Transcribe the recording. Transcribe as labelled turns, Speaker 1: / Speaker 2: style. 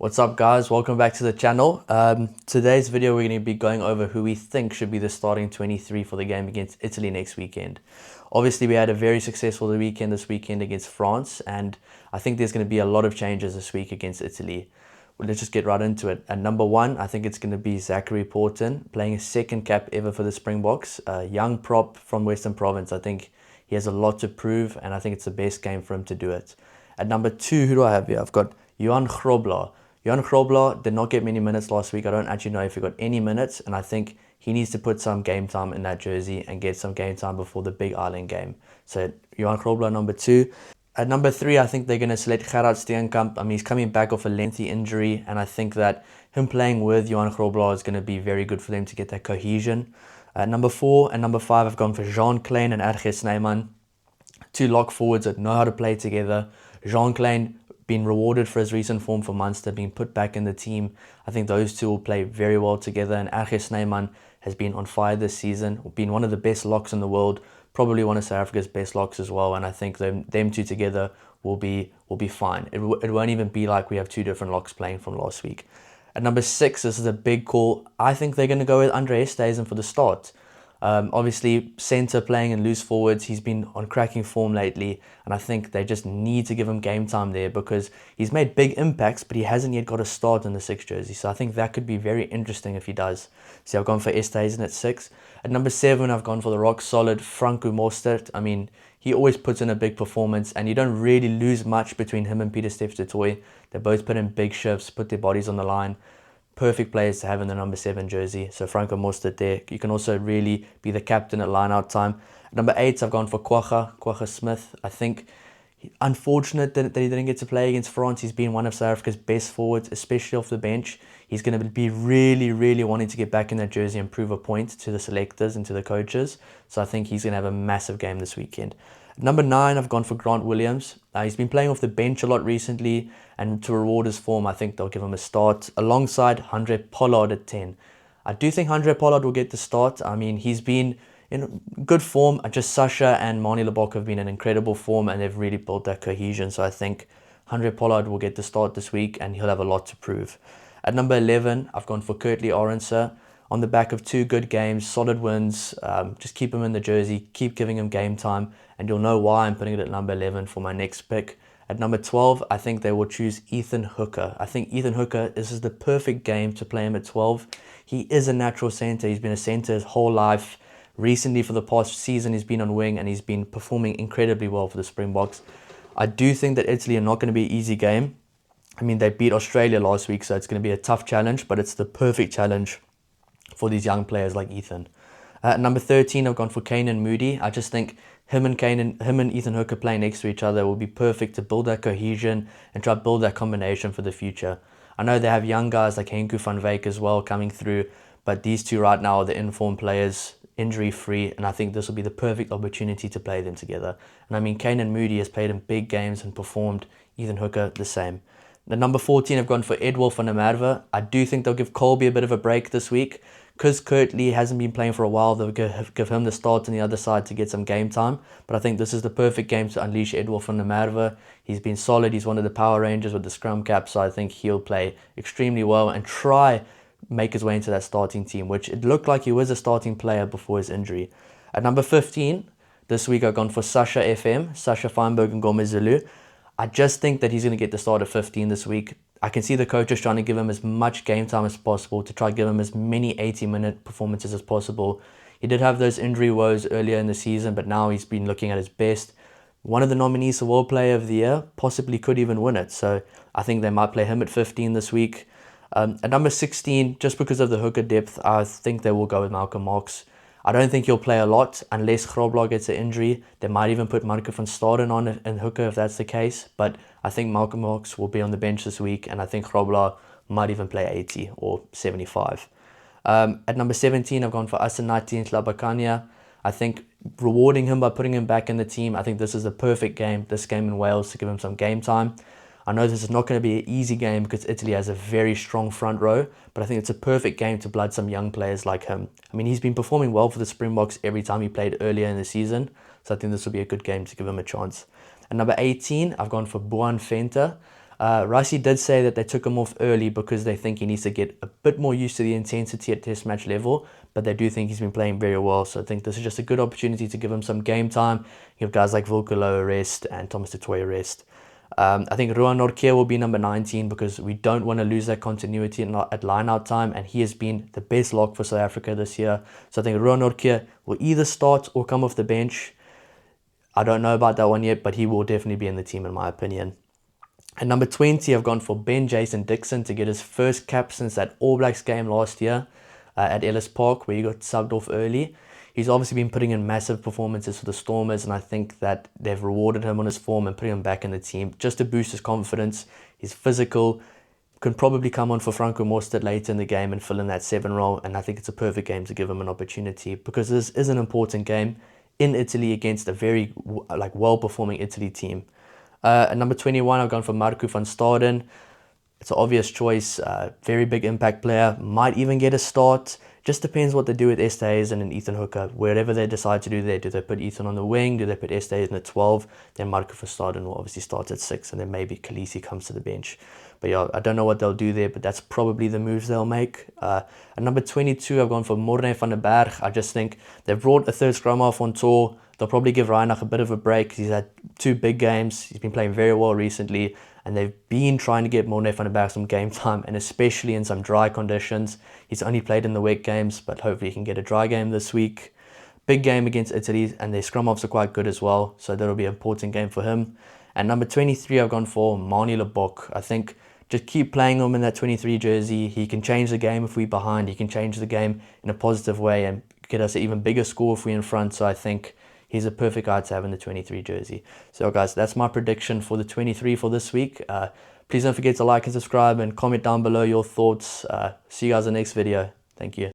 Speaker 1: What's up, guys? Welcome back to the channel. Today's video we're going to be going over who we think should be the starting 23 for the game against Italy next weekend. Obviously, we had a very successful weekend this weekend against France, and I think there's going to be a lot of changes this week against Italy. Well, let's just get right into it. At number one, I think it's going to be Zachary Porton, playing his second cap ever for the Springboks. A young prop from Western Province. I think he has a lot to prove, and I think it's the best game for him to do it. At number two, who do I have here? I've got Johan Grobler. Johan Grobler did not get many minutes last week. I don't actually know if he got any minutes, and I think he needs to put some game time in that jersey and get some game time before the big Island game. So Johan Grobler, number two. At number three, I think they're going to select Gerard Steenkamp. I mean, he's coming back off a lengthy injury, and I think that him playing with Johan Grobler is going to be very good for them to get that cohesion. At number four and number five, I've gone for Jean Klein and SG Snyman. Two lock forwards that know how to play together. Jean Klein been rewarded for his recent form for Munster, being put back in the team. I think those two will play very well together, and SG Snyman has been on fire this season, been one of the best locks in the world, probably one of South Africa's best locks as well, and I think them two together will be fine. It won't even be like we have two different locks playing from last week. At number six, this is a big call. I think they're going to go with Andre Esterhuizen for the start. Obviously, centre playing in loose forwards, he's been on cracking form lately, and I think they just need to give him game time there because he's made big impacts, but he hasn't yet got a start in the 6 jersey, so I think that could be very interesting if he does. So I've gone for Esterhuizen at 6. At number 7, I've gone for the rock-solid Franco Mostert. I mean, he always puts in a big performance, and you don't really lose much between him and Pieter-Steph du Toit. They both put in big shifts, put their bodies on the line. Perfect players to have in the number 7 jersey. So Franco Mostert there. You can also really be the captain at line-out time. At number 8, I've gone for Kwagga Smith. I think unfortunate that he didn't get to play against France. He's been one of South Africa's best forwards, especially off the bench. He's going to be really wanting to get back in that jersey and prove a point to the selectors and to the coaches. So I think he's going to have a massive game this weekend. At number 9, I've gone for Grant Williams. He's been playing off the bench a lot recently, and to reward his form, I think they'll give him a start alongside Handré Pollard at 10. I do think Handré Pollard will get the start. I mean, he's been in good form. Just Sasha and Manie Lebok have been in incredible form, and they've really built that cohesion. So I think Handré Pollard will get the start this week, and he'll have a lot to prove. At number 11, I've gone for Kurtley Arendse. On the back of 2 good games, solid wins, just keep him in the jersey, keep giving him game time, and you'll know why I'm putting it at number 11 for my next pick. At number 12, I think they will choose Ethan Hooker. I think Ethan Hooker, this is the perfect game to play him at 12. He is a natural centre. He's been a centre his whole life. Recently, for the past season, he's been on wing, and he's been performing incredibly well for the Springboks. I do think that Italy are not going to be an easy game. I mean, they beat Australia last week, so it's going to be a tough challenge, but it's the perfect challenge for these young players like Ethan. At number 13, I've gone for Kane Moody. I just think him and Ethan Hooker playing next to each other will be perfect to build that cohesion and try to build that combination for the future. I know they have young guys like Henku van Wyk as well coming through, but these two right now are the informed players, injury-free, and I think this will be the perfect opportunity to play them together. And I mean, Kane Moody has played in big games and performed. Ethan Hooker, the same. The number 14, I've gone for Edwulf van der Merwe. I do think they'll give Colby a bit of a break this week. Because Kurtley hasn't been playing for a while, they'll give him the start on the other side to get some game time. But I think this is the perfect game to unleash Edwulf van der Merwe. He's been solid. He's one of the Power Rangers with the scrum cap, so I think he'll play extremely well and try make his way into that starting team, which it looked like he was a starting player before his injury. At number 15, this week I've gone for Sasha FM, Sasha Feinberg and Gomez Zulu. I just think that he's going to get the start at 15 this week. I can see the coaches trying to give him as much game time as possible to try to give him as many 80-minute performances as possible. He did have those injury woes earlier in the season, but now he's been looking at his best. One of the nominees for World Player of the Year, possibly could even win it. So I think they might play him at 15 this week. At number 16, just because of the hooker depth, I think they will go with Malcolm Marx. I don't think he'll play a lot unless Grobler gets an injury. They might even put Marco van Staden on and hooker if that's the case. But I think Malcolm Marx will be on the bench this week, and I think Grobler might even play 80 or 75. At number 17, I've gone for Asenati Tlabakania. I think rewarding him by putting him back in the team, I think this is the perfect game, this game in Wales, to give him some game time. I know this is not going to be an easy game because Italy has a very strong front row, but I think it's a perfect game to blood some young players like him. I mean, he's been performing well for the Springboks every time he played earlier in the season, so I think this will be a good game to give him a chance. At number 18, I've gone for Boan Venter. Ricey did say that they took him off early because they think he needs to get a bit more used to the intensity at test match level, but they do think he's been playing very well. So I think this is just a good opportunity to give him some game time, give guys like Volkelo a rest and Thomas du Toit a rest. I think Ruan Nortje will be number 19 because we don't want to lose that continuity at line-out time, and he has been the best lock for South Africa this year. So I think Ruan Nortje will either start or come off the bench. I don't know about that one yet, but he will definitely be in the team in my opinion. At number 20, I've gone for Ben Jason Dixon to get his first cap since that All Blacks game last year at Ellis Park, where he got subbed off early. He's obviously been putting in massive performances for the Stormers, and I think that they've rewarded him on his form and putting him back in the team just to boost his confidence. He's physical, can probably come on for Franco Mostert later in the game and fill in that 7 role, and I think it's a perfect game to give him an opportunity because this is an important game in Italy against a very well-performing Italy team. At number 21, I've gone for Marco van Staden. It's an obvious choice, very big impact player, might even get a start. Just depends what they do with Esthuizen and Ethan Hooker. Wherever they decide to do there, do they put Ethan on the wing, do they put Esthuizen at 12, then Marco van Staden will obviously start at 6, and then maybe Khaleesi comes to the bench. But yeah, I don't know what they'll do there, but that's probably the moves they'll make. At number 22, I've gone for Morne van den Berg. I just think they've brought a third scrum half on tour. They'll probably give Reinach a bit of a break because he's had 2 big games. He's been playing very well recently, and they've been trying to get Morne van den Berg some game time, and especially in some dry conditions. He's only played in the wet games, but hopefully he can get a dry game this week. Big game against Italy, and their scrum halves are quite good as well, so that'll be an important game for him. And number 23, I've gone for Manie Libbok. I think just keep playing him in that 23 jersey. He can change the game if we're behind. He can change the game in a positive way and get us an even bigger score if we're in front. So I think he's a perfect guy to have in the 23 jersey. So guys, that's my prediction for the 23 for this week. Please don't forget to like and subscribe and comment down below your thoughts. See you guys in the next video. Thank you.